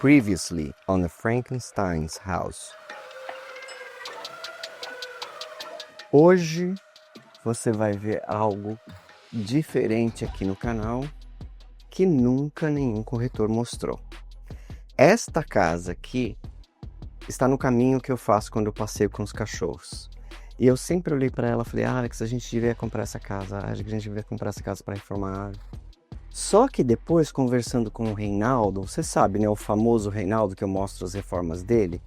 Previously on the Frankenstein's House. Hoje você vai ver algo diferente aqui no canal que nunca nenhum corretor mostrou. Esta casa aqui está no caminho que eu faço quando eu passeio com os cachorros. E eu sempre olhei para ela e falei, Alex, a gente devia comprar essa casa, a gente devia comprar essa casa para reformar. Só que depois, conversando com o Reinaldo, você sabe, né, o famoso Reinaldo que eu mostro as reformas dele,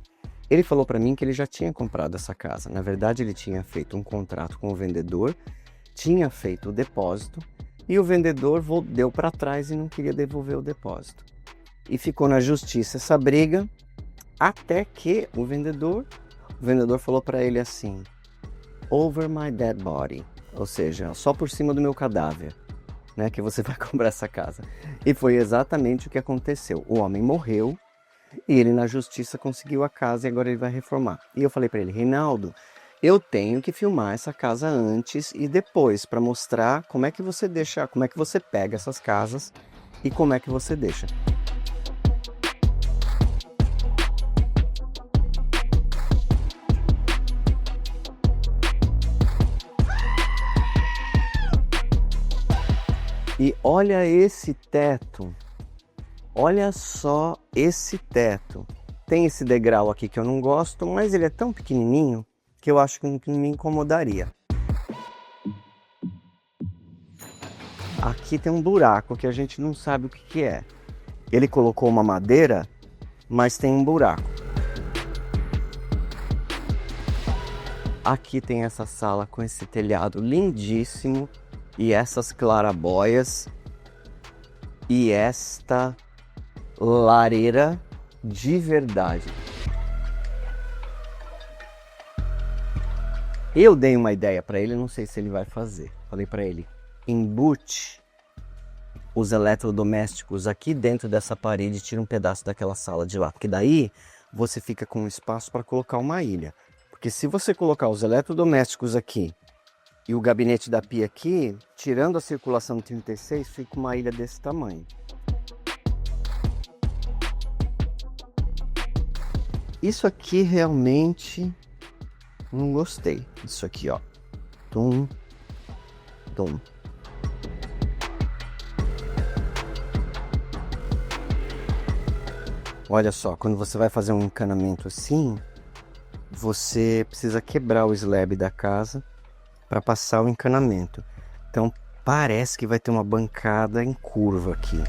ele falou para mim que ele já tinha comprado essa casa. Na verdade, ele tinha feito um contrato com o vendedor, tinha feito o depósito e o vendedor deu para trás e não queria devolver o depósito. E ficou na justiça essa briga, até que o vendedor falou para ele assim, over my dead body, ou seja, só por cima do meu cadáver, né, que você vai comprar essa casa. E foi exatamente o que aconteceu. O homem morreu e ele na justiça conseguiu a casa e agora ele vai reformar. E eu falei para ele, Reinaldo, eu tenho que filmar essa casa antes e depois para mostrar como é que você deixa, como é que você pega essas casas e como é que você deixa. E olha esse teto, olha só esse teto. Tem esse degrau aqui que eu não gosto, mas ele é tão pequenininho que eu acho que não me incomodaria. Aqui tem um buraco que a gente não sabe o que é. Ele colocou uma madeira, mas tem um buraco. Aqui tem essa sala com esse telhado lindíssimo. E essas clarabóias e esta lareira de verdade. Eu dei uma ideia para ele, não sei se ele vai fazer. Falei para ele, embute os eletrodomésticos aqui dentro dessa parede e tira um pedaço daquela sala de lá. Porque daí você fica com espaço para colocar uma ilha. Porque se você colocar os eletrodomésticos aqui e o gabinete da pia aqui, tirando a circulação 36, fica uma ilha desse tamanho. Isso aqui realmente não gostei. Isso aqui, ó. Tum, tum. Olha só, quando você vai fazer um encanamento assim, você precisa quebrar o slab da casa para passar o encanamento. Então parece que vai ter uma bancada em curva aqui.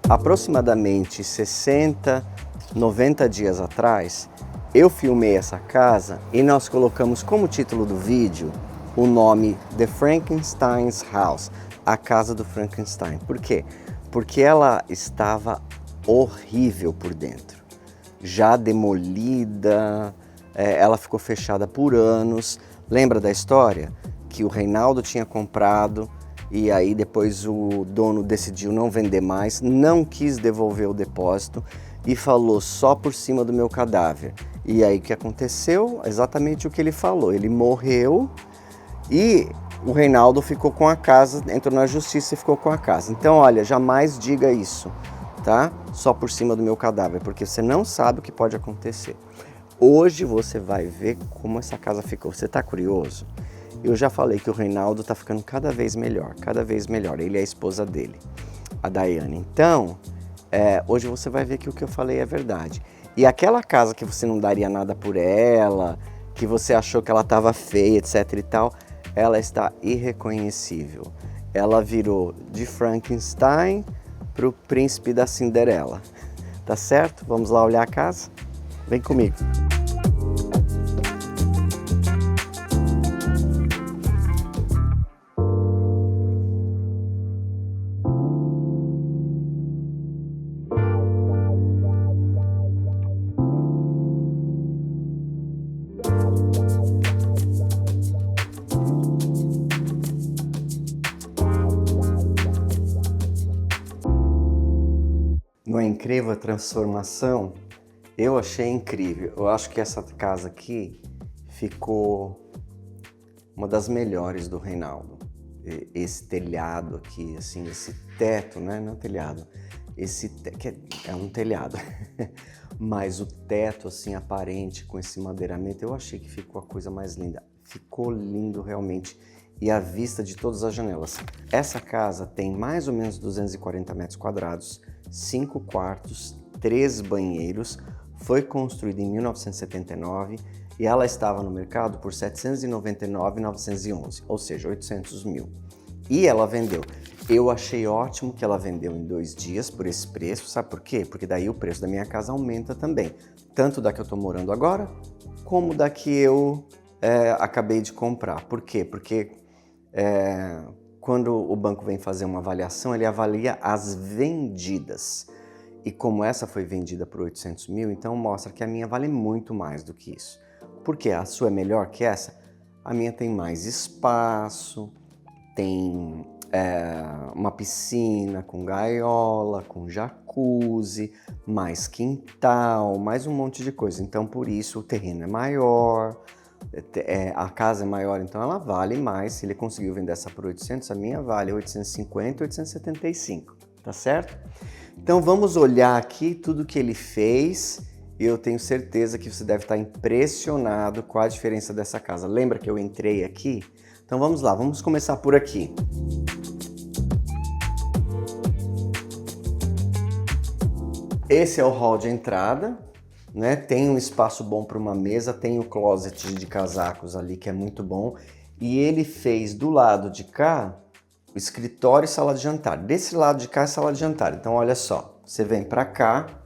Aproximadamente 60, 90 dias atrás, eu filmei essa casa e nós colocamos como título do vídeo o nome The Frankenstein's House, a casa do Frankenstein. Por quê? Porque ela estava horrível por dentro, já demolida, ela ficou fechada por anos. Lembra da história? Que o Reinaldo tinha comprado e aí depois o dono decidiu não vender mais, não quis devolver o depósito e falou só por cima do meu cadáver. E aí o que aconteceu? Exatamente o que ele falou, ele morreu e o Reinaldo ficou com a casa, entrou na justiça e ficou com a casa. Então olha, jamais diga isso, tá? Só por cima do meu cadáver, porque você não sabe o que pode acontecer. Hoje você vai ver como essa casa ficou. Você tá curioso? Eu já falei que o Reinaldo tá ficando cada vez melhor, cada vez melhor. Ele é a esposa dele, a Daiane. Então, hoje você vai ver que o que eu falei é verdade. E aquela casa que você não daria nada por ela, que você achou que ela estava feia, etc e tal, ela está irreconhecível. Ela virou de Frankenstein para o príncipe da Cinderela. Tá certo? Vamos lá olhar a casa? Vem comigo. Não é incrível a transformação? Eu achei incrível. Eu acho que essa casa aqui ficou uma das melhores do Reinaldo. Esse telhado aqui, assim, esse teto, né? Não telhado. Que é um telhado. Mas o teto, assim, aparente com esse madeiramento, eu achei que ficou a coisa mais linda. Ficou lindo realmente. E a vista de todas as janelas. Essa casa tem mais ou menos 240 metros quadrados, 5 quartos, 3 banheiros, foi construída em 1979 e ela estava no mercado por 799.911, ou seja, 800 mil. E ela vendeu. Eu achei ótimo que ela vendeu em 2 dias por esse preço, sabe por quê? Porque daí o preço da minha casa aumenta também, tanto da que eu estou morando agora, como da que eu acabei de comprar. Por quê? Porque quando o banco vem fazer uma avaliação, ele avalia as vendidas. E como essa foi vendida por 800 mil, então mostra que a minha vale muito mais do que isso. Por quê? A sua é melhor que essa? A minha tem mais espaço, tem uma piscina com gaiola, com jacuzzi, mais quintal, mais um monte de coisa. Então por isso o terreno é maior, a casa é maior, então ela vale mais. Se ele conseguiu vender essa por 800, a minha vale 850 e 875, tá certo? Então vamos olhar aqui tudo que ele fez. Eu tenho certeza que você deve estar impressionado com a diferença dessa casa. Lembra que eu entrei aqui? Então vamos lá, vamos começar por aqui. Esse é o hall de entrada, né? Tem um espaço bom para uma mesa, tem o closet de casacos ali que é muito bom. E ele fez do lado de cá o escritório e sala de jantar. Desse lado de cá é sala de jantar. Então olha só, você vem para cá.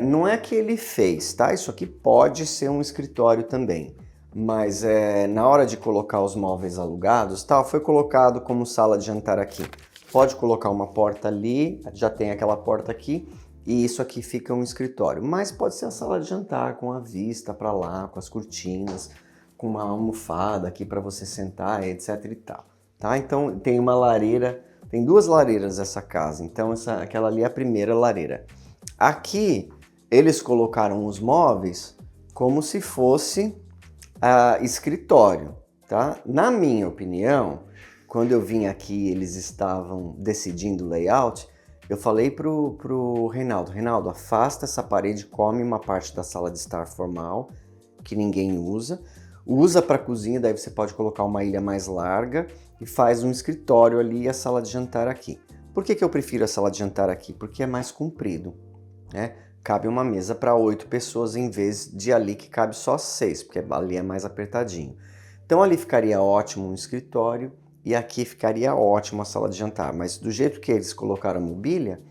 Não é que ele fez, tá? Isso aqui pode ser um escritório também. Mas na hora de colocar os móveis alugados, tá, foi colocado como sala de jantar aqui. Pode colocar uma porta ali, já tem aquela porta aqui. E isso aqui fica um escritório. Mas pode ser a sala de jantar com a vista para lá, com as cortinas, com uma almofada aqui para você sentar, etc e tal, tá? Então tem uma lareira, tem 2 lareiras essa casa, então aquela ali é a primeira lareira. Aqui eles colocaram os móveis como se fosse escritório, tá? Na minha opinião, quando eu vim aqui eles estavam decidindo o layout, eu falei pro Reinaldo, afasta essa parede, come uma parte da sala de estar formal, que ninguém usa para cozinha, daí você pode colocar uma ilha mais larga e faz um escritório ali e a sala de jantar aqui. Por que eu prefiro a sala de jantar aqui? Porque é mais comprido, né? Cabe uma mesa para 8 pessoas em vez de ali que cabe só 6, porque ali é mais apertadinho. Então ali ficaria ótimo um escritório e aqui ficaria ótimo a sala de jantar, mas do jeito que eles colocaram a mobília,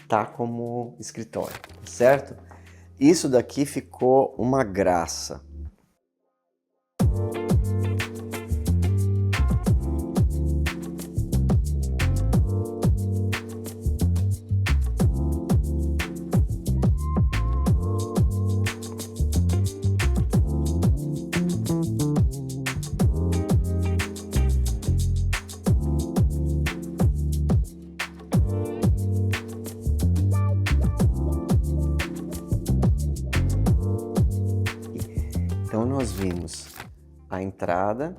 tá como escritório, certo? Isso daqui ficou uma graça. entrada,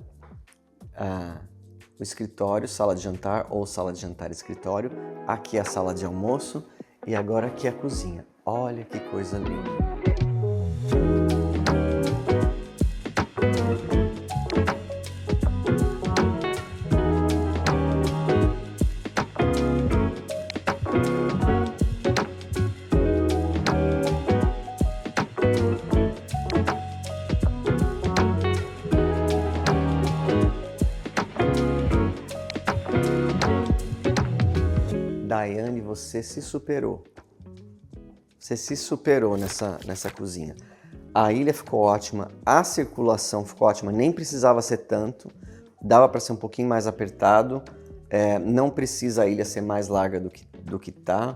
o escritório, sala de jantar ou sala de jantar escritório. Aqui a sala de almoço e agora aqui a cozinha. Olha que coisa linda! Daiane, você se superou. Você se superou nessa cozinha. A ilha ficou ótima, a circulação ficou ótima, nem precisava ser tanto, dava para ser um pouquinho mais apertado, não precisa a ilha ser mais larga do que tá.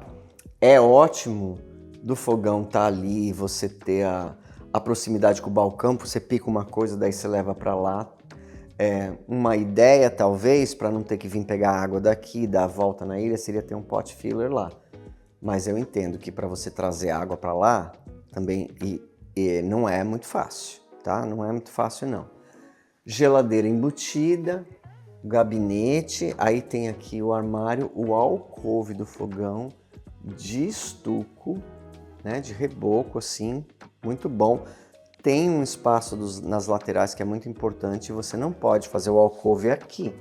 É ótimo do fogão tá ali, você ter a proximidade com o balcão, você pica uma coisa, daí você leva para lá. Uma ideia, talvez, para não ter que vir pegar água daqui e dar a volta na ilha, seria ter um pot filler lá. Mas eu entendo que para você trazer água para lá, também e não é muito fácil, tá? Não é muito fácil, não. Geladeira embutida, gabinete, aí tem aqui o armário, o alcove do fogão de estuco, né? De reboco, assim, muito bom. Tem um espaço nas laterais que é muito importante, você não pode fazer o alcove aqui.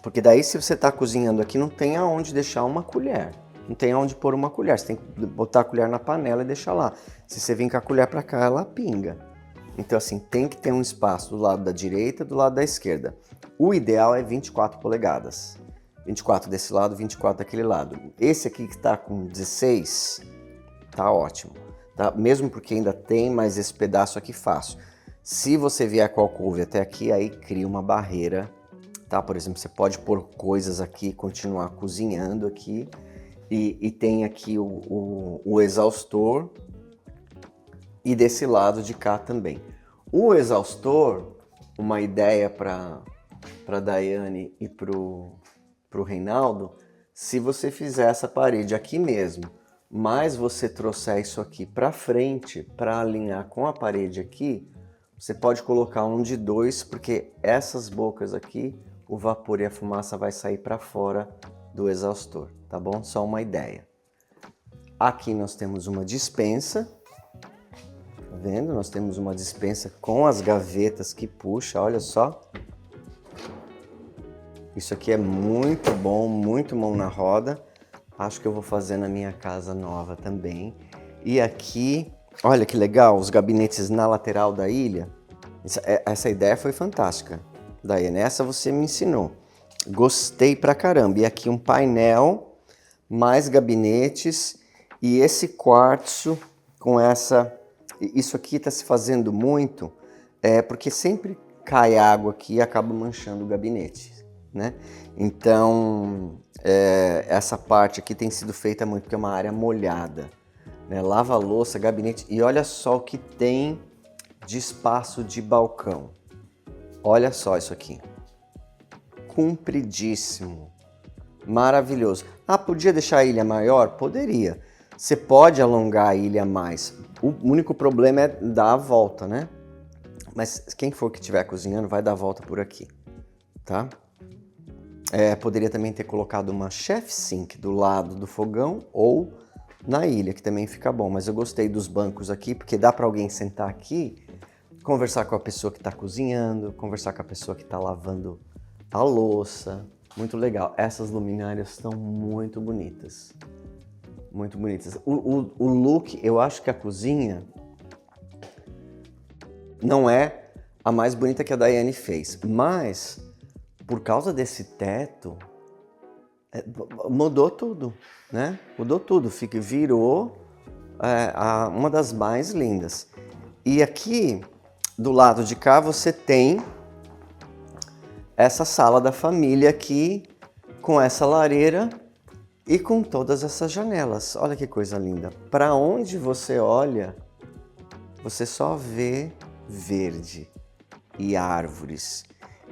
Porque daí se você está cozinhando aqui, não tem aonde deixar uma colher. Não tem aonde pôr uma colher, você tem que botar a colher na panela e deixar lá. Se você vir com a colher para cá, ela pinga. Então assim, tem que ter um espaço do lado da direita e do lado da esquerda. O ideal é 24 polegadas. 24 desse lado, 24 daquele lado. Esse aqui que está com 16, tá ótimo. Tá? Mesmo porque ainda tem mais esse pedaço aqui fácil. Se você vier com a alcove até aqui, aí cria uma barreira, tá? Por exemplo, você pode pôr coisas aqui, continuar cozinhando aqui. E tem aqui o exaustor e desse lado de cá também. O exaustor, uma ideia para Daiane e pro Reinaldo, se você fizer essa parede aqui mesmo, mas você trouxer isso aqui para frente, para alinhar com a parede aqui, você pode colocar um de dois, porque essas bocas aqui, o vapor e a fumaça vai sair para fora do exaustor, tá bom? Só uma ideia. Aqui nós temos uma despensa, tá vendo? Nós temos uma despensa com as gavetas que puxa, olha só. Isso aqui é muito bom na roda. Acho que eu vou fazer na minha casa nova também. E aqui, olha que legal, os gabinetes na lateral da ilha. Essa ideia foi fantástica. Daí, nessa você me ensinou. Gostei pra caramba. E aqui um painel, mais gabinetes e esse quartzo com essa... Isso aqui está se fazendo muito, porque sempre cai água aqui e acaba manchando o gabinete, né? Então, essa parte aqui tem sido feita muito, porque é uma área molhada, né? Lava-louça, gabinete, e olha só o que tem de espaço de balcão. Olha só isso aqui. Compridíssimo. Maravilhoso. Ah, podia deixar a ilha maior? Poderia. Você pode alongar a ilha mais. O único problema é dar a volta, né? Mas quem for que estiver cozinhando vai dar a volta por aqui, tá? Poderia também ter colocado uma chef sink do lado do fogão ou na ilha, que também fica bom. Mas eu gostei dos bancos aqui, porque dá para alguém sentar aqui, conversar com a pessoa que está cozinhando, conversar com a pessoa que está lavando a louça. Muito legal. Essas luminárias estão muito bonitas. Muito bonitas. O look, eu acho que a cozinha não é a mais bonita que a Daiane fez, mas por causa desse teto, mudou tudo, né? Mudou tudo, virou uma das mais lindas. E aqui, do lado de cá, você tem essa sala da família aqui, com essa lareira e com todas essas janelas. Olha que coisa linda. Para onde você olha, você só vê verde e árvores.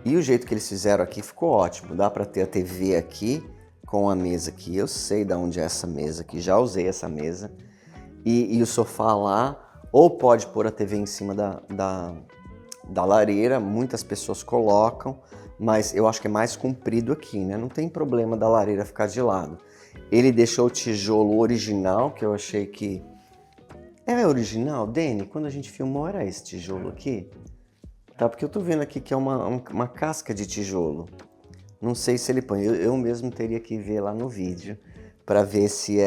E o jeito que eles fizeram aqui ficou ótimo. Dá para ter a TV aqui com a mesa aqui. Eu sei de onde é essa mesa aqui, já usei essa mesa. E o sofá lá, ou pode pôr a TV em cima da lareira, muitas pessoas colocam, mas eu acho que é mais comprido aqui, né? Não tem problema da lareira ficar de lado. Ele deixou o tijolo original, que eu achei que... É original, Dani? Quando a gente filmou era esse tijolo aqui? Tá, porque eu tô vendo aqui que é uma casca de tijolo. Não sei se ele põe, eu mesmo teria que ver lá no vídeo para ver se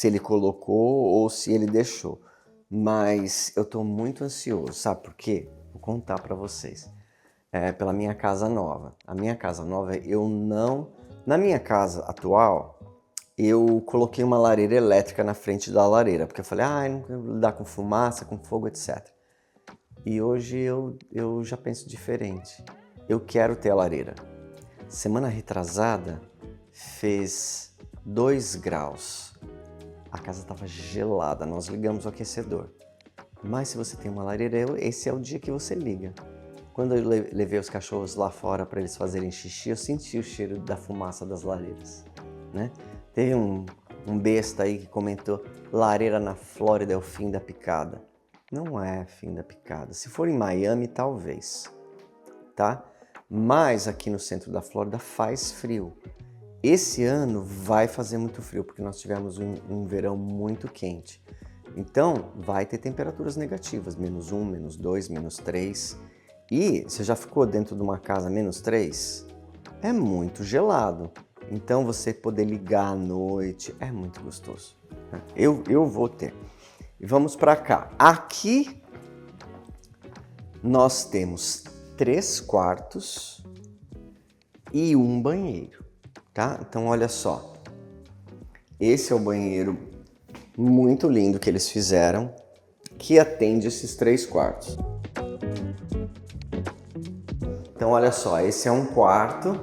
ele colocou ou se ele deixou. Mas eu tô muito ansioso, sabe por quê? Vou contar para vocês. Pela minha casa nova. A minha casa nova, na minha casa atual, eu coloquei uma lareira elétrica na frente da lareira, porque eu falei, não quero lidar com fumaça, com fogo, etc. E hoje eu já penso diferente. Eu quero ter a lareira. Semana retrasada fez 2 graus. A casa estava gelada, nós ligamos o aquecedor. Mas se você tem uma lareira, esse é o dia que você liga. Quando eu levei os cachorros lá fora para eles fazerem xixi, eu senti o cheiro da fumaça das lareiras, né? Teve um besta aí que comentou, lareira na Flórida é o fim da picada. Não é fim da picada. Se for em Miami, talvez, tá? Mas aqui no centro da Flórida faz frio. Esse ano vai fazer muito frio, porque nós tivemos um verão muito quente. Então, vai ter temperaturas negativas, -1, -2, -3. E você já ficou dentro de uma casa -3? É muito gelado. Então, você poder ligar à noite é muito gostoso. Eu vou ter. E vamos para cá. Aqui, nós temos 3 quartos e um banheiro, tá? Então, olha só. Esse é o banheiro muito lindo que eles fizeram, que atende esses 3 quartos. Então, olha só, esse é um quarto.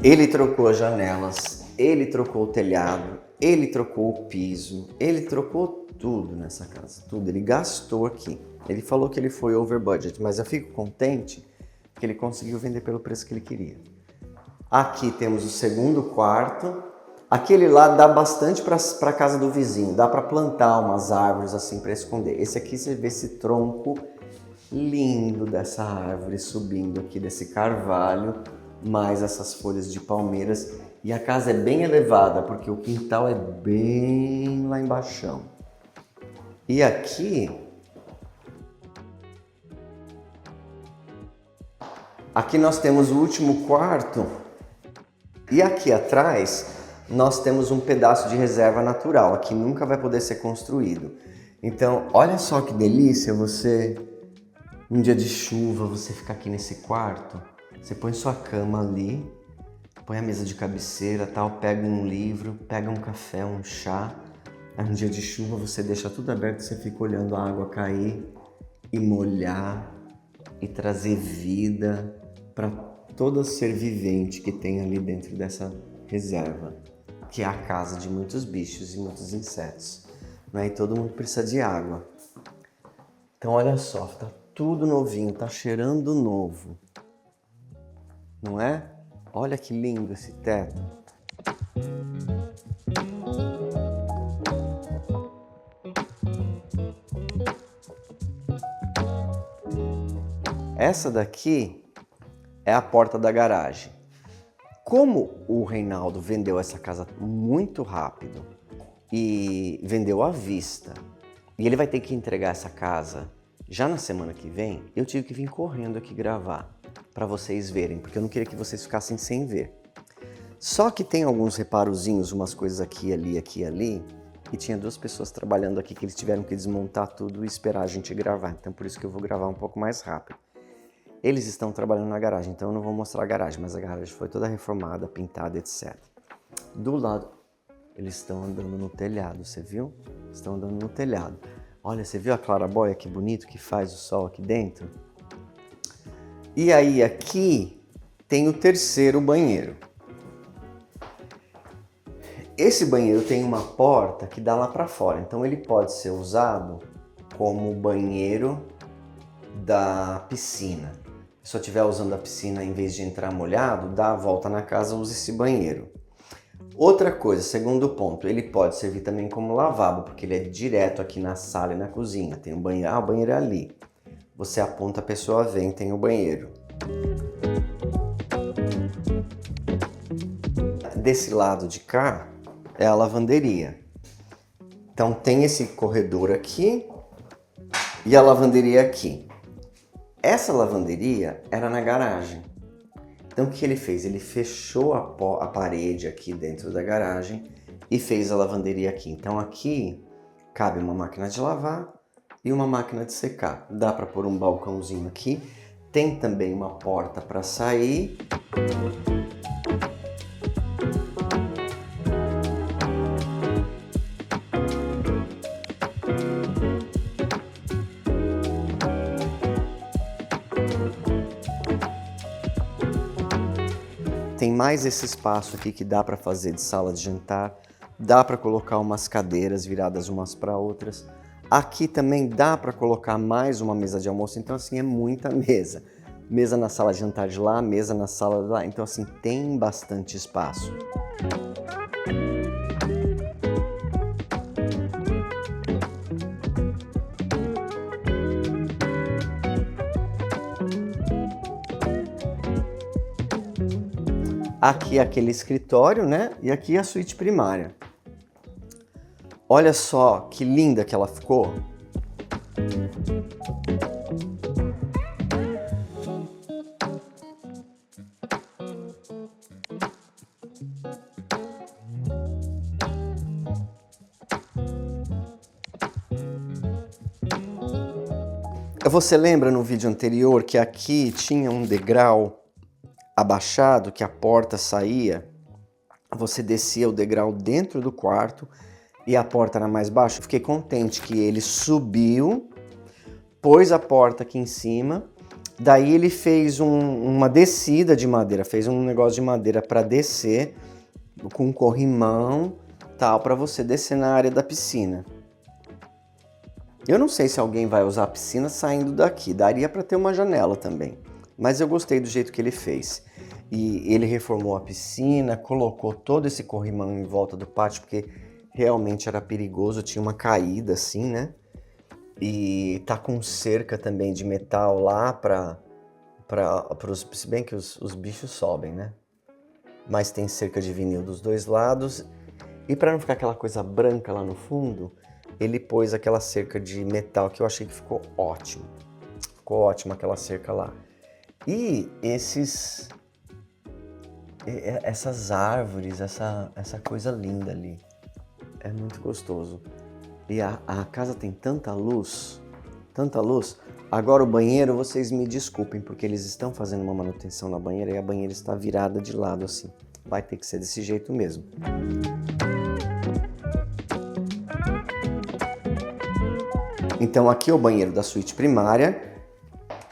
Ele trocou as janelas, ele trocou o telhado, ele trocou o piso, ele trocou tudo nessa casa, tudo. Ele gastou aqui. Ele falou que ele foi over budget, mas eu fico contente que ele conseguiu vender pelo preço que ele queria. Aqui temos o segundo quarto. Aquele lá dá bastante para a casa do vizinho, dá para plantar umas árvores assim para esconder. Esse aqui você vê esse tronco lindo dessa árvore subindo aqui, desse carvalho, mais essas folhas de palmeiras. E a casa é bem elevada, porque o quintal é bem lá embaixo. E aqui nós temos o último quarto. E aqui atrás nós temos um pedaço de reserva natural, aqui nunca vai poder ser construído. Então, olha só que delícia você, um dia de chuva, você ficar aqui nesse quarto, você põe sua cama ali, põe a mesa de cabeceira, tal, pega um livro, pega um café, um chá. Aí um dia de chuva você deixa tudo aberto, você fica olhando a água cair e molhar e trazer vida para todo ser vivente que tem ali dentro dessa reserva, que é a casa de muitos bichos e muitos insetos, né? E todo mundo precisa de água. Então olha só, tá tudo novinho, tá cheirando novo, não é? Olha que lindo esse teto. Essa daqui é a porta da garagem. Como o Reinaldo vendeu essa casa muito rápido e vendeu à vista, e ele vai ter que entregar essa casa já na semana que vem, eu tive que vir correndo aqui gravar para vocês verem, porque eu não queria que vocês ficassem sem ver. Só que tem alguns reparozinhos, umas coisas aqui, ali, e tinha 2 pessoas trabalhando aqui que eles tiveram que desmontar tudo e esperar a gente gravar, então por isso que eu vou gravar um pouco mais rápido. Eles estão trabalhando na garagem, então eu não vou mostrar a garagem, mas a garagem foi toda reformada, pintada, etc. Do lado, eles estão andando no telhado, você viu? Estão andando no telhado. Olha, você viu a claraboia que bonito que faz o sol aqui dentro? E aí aqui tem o terceiro banheiro. Esse banheiro tem uma porta que dá lá para fora, então ele pode ser usado como banheiro da piscina. Se eu estiver usando a piscina, em vez de entrar molhado, dá a volta na casa, usa esse banheiro. Outra coisa, segundo ponto, ele pode servir também como lavabo, porque ele é direto aqui na sala e na cozinha. Tem um banheiro, o banheiro é ali. Você aponta, a pessoa vem, tem o banheiro. Desse lado de cá é a lavanderia. Então tem esse corredor aqui e a lavanderia aqui. Essa lavanderia era na garagem. Então o que ele fez? Ele fechou a parede aqui dentro da garagem e fez a lavanderia aqui. Então aqui cabe uma máquina de lavar e uma máquina de secar. Dá para pôr um balcãozinho aqui. Tem também uma porta para sair. Tem mais esse espaço aqui que dá para fazer de sala de jantar, dá para colocar umas cadeiras viradas umas para outras. Aqui também dá para colocar mais uma mesa de almoço, então assim é muita mesa. Mesa na sala de jantar de lá, mesa na sala de lá, então assim tem bastante espaço. Aqui é aquele escritório, né? E aqui a suíte primária. Olha só que linda que ela ficou. Você lembra no vídeo anterior que aqui tinha um degrau abaixado, que a porta saía? Você descia o degrau dentro do quarto e a porta era mais baixa. Eu fiquei contente que ele subiu, pôs a porta aqui em cima, daí ele fez uma descida de madeira, fez um negócio de madeira para descer, com um corrimão, tal, para você descer na área da piscina. Eu não sei se alguém vai usar a piscina saindo daqui, daria para ter uma janela também, mas eu gostei do jeito que ele fez. E ele reformou a piscina, colocou todo esse corrimão em volta do pátio, porque realmente era perigoso, tinha uma caída assim, né? E tá com cerca também de metal lá se bem que os bichos sobem, né? Mas tem cerca de vinil dos dois lados. E para não ficar aquela coisa branca lá no fundo, ele pôs aquela cerca de metal que eu achei que ficou ótimo. Ficou ótimo aquela cerca lá. E essas árvores, essa coisa linda ali. É muito gostoso. E a casa tem tanta luz, tanta luz. Agora o banheiro, vocês me desculpem, porque eles estão fazendo uma manutenção na banheira e a banheira está virada de lado assim. Vai ter que ser desse jeito mesmo. Então aqui é o banheiro da suíte primária.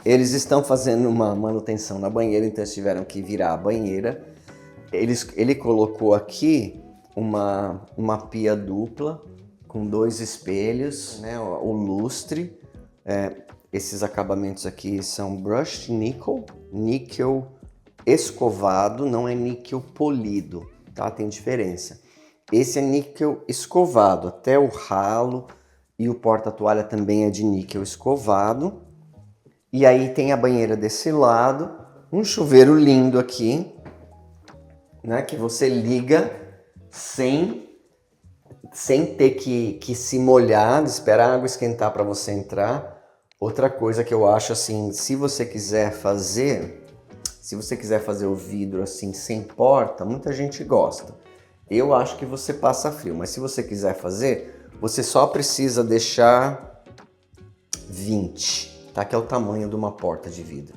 Eles estão fazendo uma manutenção na banheira, então eles tiveram que virar a banheira. Ele colocou aqui uma pia dupla com 2 espelhos, né? O lustre. Esses acabamentos aqui são brushed nickel, níquel escovado, não é níquel polido, tá? Tem diferença. Esse é níquel escovado, até o ralo e o porta-toalha também é de níquel escovado. E aí tem a banheira desse lado, um chuveiro lindo aqui, né? Que você liga sem ter que se molhar, esperar a água esquentar para você entrar. Outra coisa que eu acho assim, se você quiser fazer o vidro assim sem porta, muita gente gosta. Eu acho que você passa frio, mas se você quiser fazer, você só precisa deixar 20, tá? Que é o tamanho de uma porta de vidro.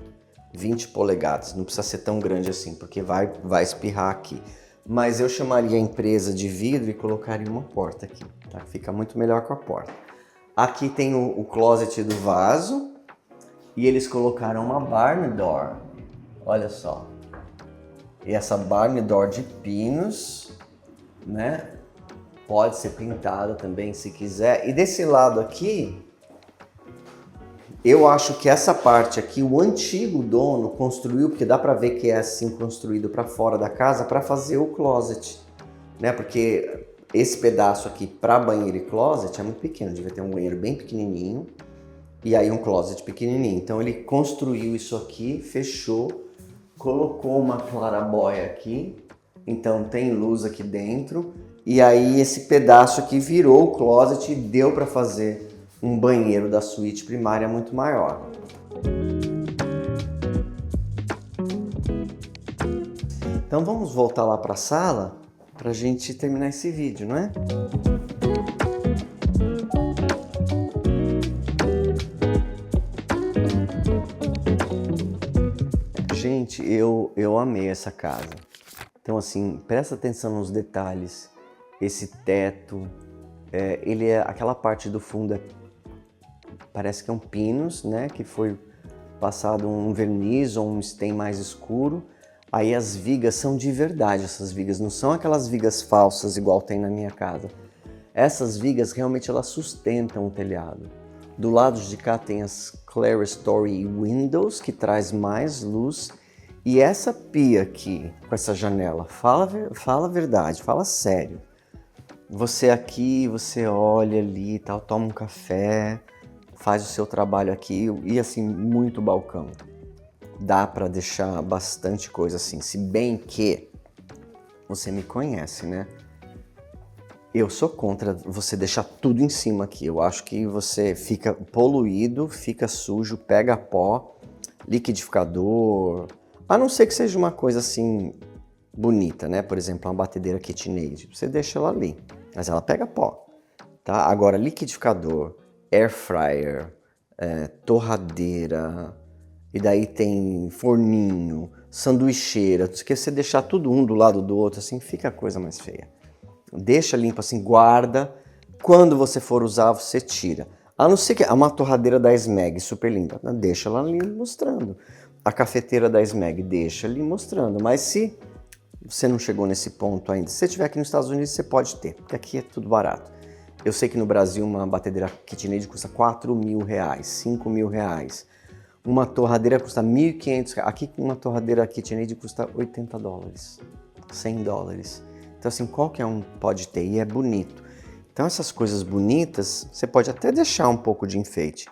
20 polegadas, não precisa ser tão grande assim, porque vai espirrar aqui. Mas eu chamaria a empresa de vidro e colocaria uma porta aqui, tá? Fica muito melhor com a porta. Aqui tem o closet do vaso e eles colocaram uma barn door, olha só. E essa barn door de pinos, né? Pode ser pintada também se quiser. E desse lado aqui, eu acho que essa parte aqui, o antigo dono construiu, porque dá pra ver que é assim construído para fora da casa, para fazer o closet. né? Porque esse pedaço aqui para banheiro e closet é muito pequeno, devia ter um banheiro bem pequenininho e aí um closet pequenininho. Então ele construiu isso aqui, fechou, colocou uma clarabóia aqui, então tem luz aqui dentro e aí esse pedaço aqui virou o closet e deu para fazer um banheiro da suíte primária muito maior. Então vamos voltar lá para a sala para a gente terminar esse vídeo, não é? Gente, eu amei essa casa. Então assim, presta atenção nos detalhes. Esse teto, ele é aquela parte do fundo, parece que é um pinus, né? Que foi passado um verniz ou um stain mais escuro. Aí as vigas são de verdade, essas vigas não são aquelas vigas falsas igual tem na minha casa. Essas vigas realmente elas sustentam o telhado. Do lado de cá tem as Clerestory Windows, que traz mais luz. E essa pia aqui, com essa janela, fala a verdade, fala sério. Você aqui, você olha ali e tal, toma um café, faz o seu trabalho aqui e assim, muito balcão. Dá para deixar bastante coisa assim, se bem que você me conhece, né? Eu sou contra você deixar tudo em cima aqui. Eu acho que você fica poluído, fica sujo, pega pó, liquidificador. A não ser que seja uma coisa assim bonita, né? Por exemplo, uma batedeira KitchenAid. Você deixa ela ali, mas ela pega pó, tá? Agora, liquidificador, air fryer, torradeira, e daí tem forninho, sanduicheira. Se você deixar tudo um do lado do outro, assim, fica a coisa mais feia. Deixa limpo assim, guarda. Quando você for usar, você tira. A não ser que é uma torradeira da Smeg, super linda. Deixa ela ali mostrando. A cafeteira da Smeg, deixa ali mostrando. Mas se você não chegou nesse ponto ainda, se você estiver aqui nos Estados Unidos, você pode ter, porque aqui é tudo barato. Eu sei que no Brasil uma batedeira KitchenAid custa R$4.000, R$5.000. Uma torradeira custa R$1.500. Aqui uma torradeira KitchenAid custa $80, $100. Então assim, qualquer um pode ter e é bonito. Então essas coisas bonitas, você pode até deixar um pouco de enfeite.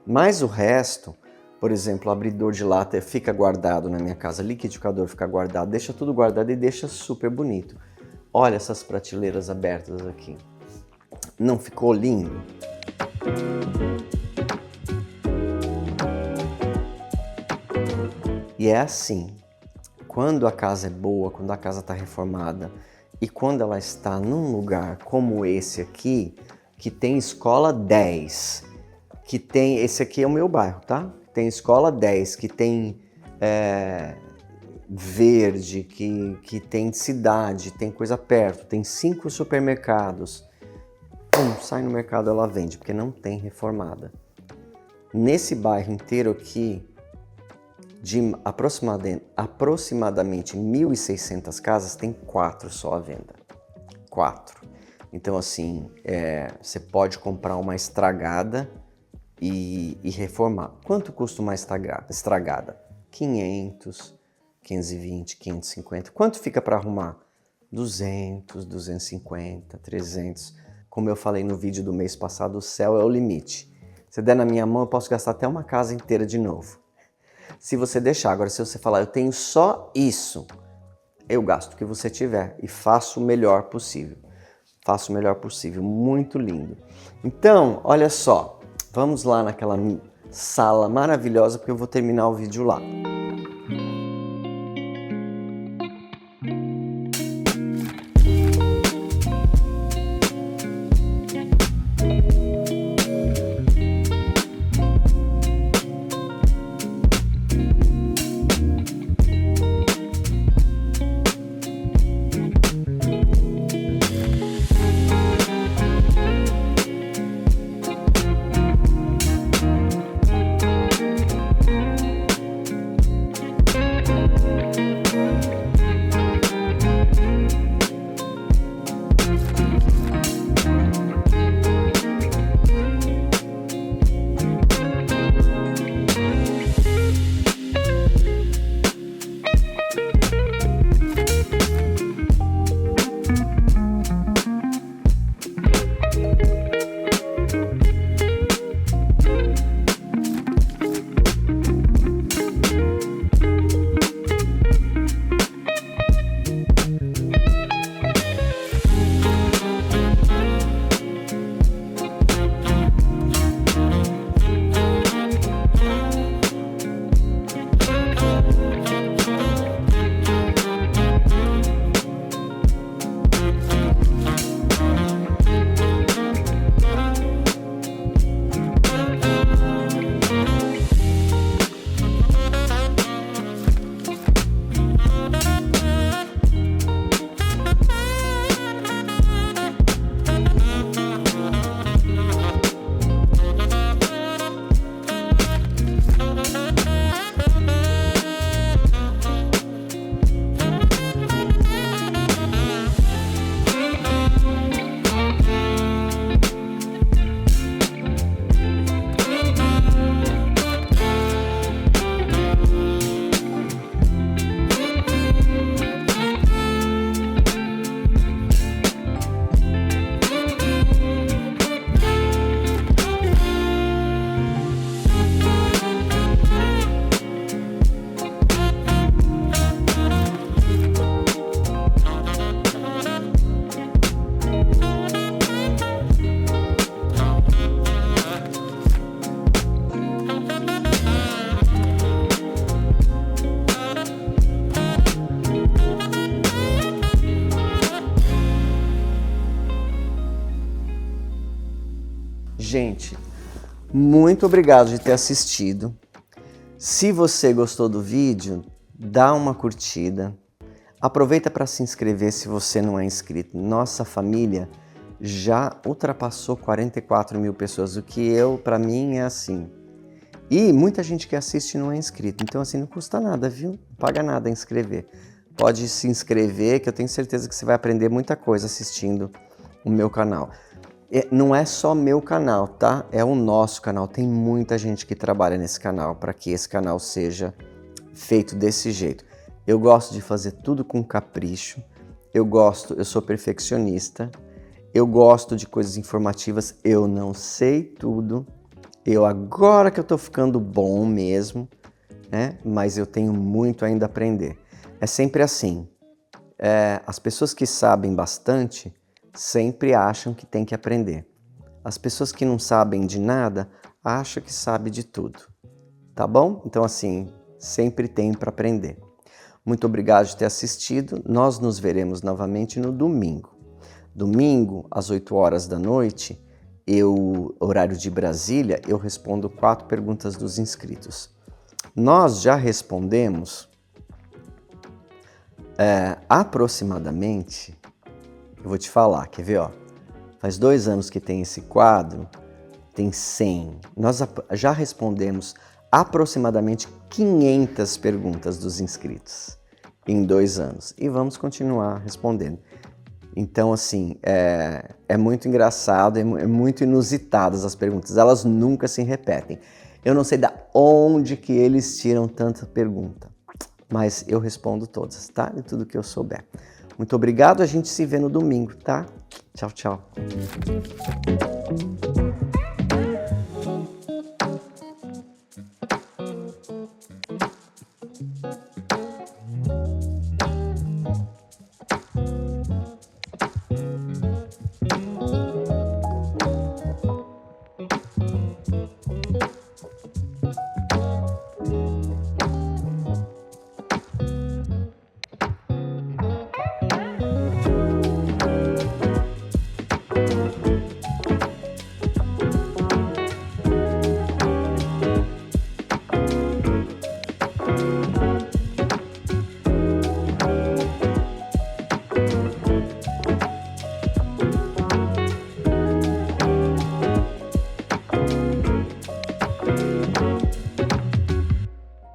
Mas o resto, por exemplo, o abridor de lata fica guardado na minha casa, liquidificador fica guardado, deixa tudo guardado e deixa super bonito. Olha essas prateleiras abertas aqui. Não ficou lindo? E é assim, quando a casa é boa, quando a casa está reformada e quando ela está num lugar como esse aqui, que tem escola 10, que tem, esse aqui é o meu bairro, tá? Tem escola 10, que tem verde, que tem cidade, tem coisa perto, tem 5 supermercados. Pum, sai no mercado, ela vende, porque não tem reformada. Nesse bairro inteiro aqui, de aproximadamente 1.600 casas, tem 4 só à venda. 4. Então assim, você pode comprar uma estragada e reformar. Quanto custa uma estragada? 500, 520, 550. Quanto fica para arrumar? 200, 250, 300. Como eu falei no vídeo do mês passado, o céu é o limite. Se der na minha mão, eu posso gastar até uma casa inteira de novo. Se você deixar, agora se você falar, eu tenho só isso, eu gasto o que você tiver e faço o melhor possível. Faço o melhor possível, muito lindo. Então, olha só, vamos lá naquela sala maravilhosa, porque eu vou terminar o vídeo lá. Gente, muito obrigado de ter assistido. Se você gostou do vídeo, dá uma curtida. Aproveita para se inscrever se você não é inscrito. Nossa família já ultrapassou 44 mil pessoas, o que para mim é assim. E muita gente que assiste não é inscrito, então assim não custa nada, viu? Não paga nada inscrever. Pode se inscrever que eu tenho certeza que você vai aprender muita coisa assistindo o meu canal. Não é só meu canal, tá? É o nosso canal. Tem muita gente que trabalha nesse canal para que esse canal seja feito desse jeito. Eu gosto de fazer tudo com capricho. Eu sou perfeccionista. Eu gosto de coisas informativas. Eu não sei tudo. Agora que eu tô ficando bom mesmo, né? Mas eu tenho muito ainda a aprender. É sempre assim. As pessoas que sabem bastante sempre acham que tem que aprender. As pessoas que não sabem de nada acham que sabe de tudo. Tá bom? Então assim, sempre tem para aprender. Muito obrigado por ter assistido. Nós nos veremos novamente no domingo. Domingo, às 8 horas da noite, horário de Brasília, eu respondo 4 perguntas dos inscritos. Nós já respondemos aproximadamente, eu vou te falar, quer ver? Ó, faz 2 anos que tem esse quadro, tem 100. Nós já respondemos aproximadamente 500 perguntas dos inscritos em 2 anos e vamos continuar respondendo. Então, assim, é muito engraçado, é muito inusitadas as perguntas, elas nunca se repetem. Eu não sei da onde que eles tiram tanta pergunta, mas eu respondo todas, tá? De tudo que eu souber. Muito obrigado, a gente se vê no domingo, tá? Tchau, tchau.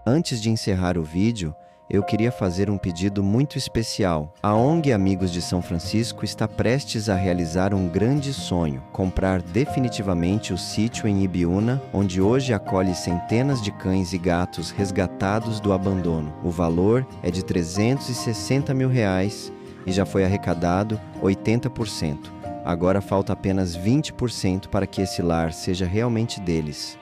Antes de encerrar o vídeo, eu queria fazer um pedido muito especial. A ONG Amigos de São Francisco está prestes a realizar um grande sonho: comprar definitivamente o sítio em Ibiúna, onde hoje acolhe centenas de cães e gatos resgatados do abandono. O valor é de R$360 mil e já foi arrecadado 80%. Agora falta apenas 20% para que esse lar seja realmente deles.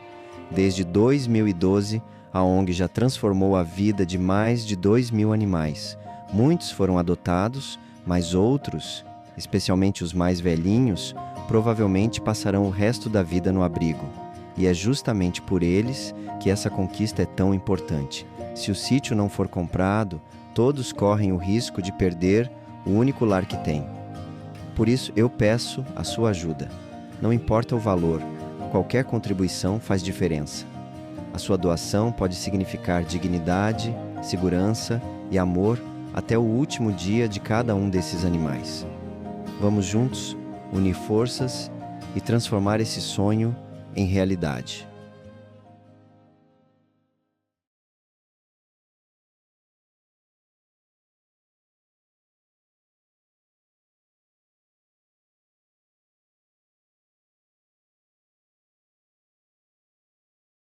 Desde 2012, a ONG já transformou a vida de mais de 2.000 animais. Muitos foram adotados, mas outros, especialmente os mais velhinhos, provavelmente passarão o resto da vida no abrigo. E é justamente por eles que essa conquista é tão importante. Se o sítio não for comprado, todos correm o risco de perder o único lar que têm. Por isso, eu peço a sua ajuda. Não importa o valor, qualquer contribuição faz diferença. A sua doação pode significar dignidade, segurança e amor até o último dia de cada um desses animais. Vamos juntos unir forças e transformar esse sonho em realidade.